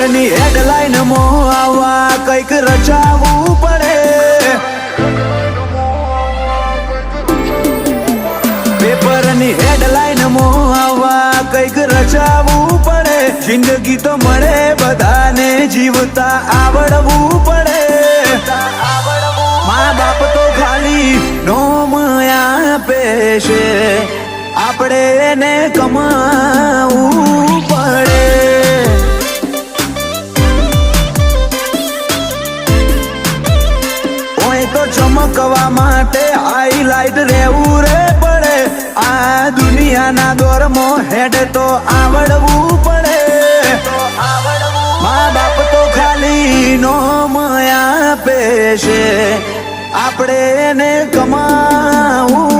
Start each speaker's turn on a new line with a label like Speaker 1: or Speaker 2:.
Speaker 1: પેપરની હેડલાઈન માં આવા કઈક રચાવવું પડે. પેપરની હેડલાઈન માં આવા કઈક રચાવવું પડે. જિંદગી તો મળે બધાને જીવતા આવડવું પડે. મા બાપ તો ખાલી નોમ આપે છે, આપણે એને કમાવું પડે. ઓય તો ચમકવા માટે હાઈલાઈટ રહેવું રે પડે. આ દુનિયાના દોરમાં હેડ તો આવડવું પડે. મા બાપ તો ખાલી નોમ આપે છે, આપણે એને કમાવું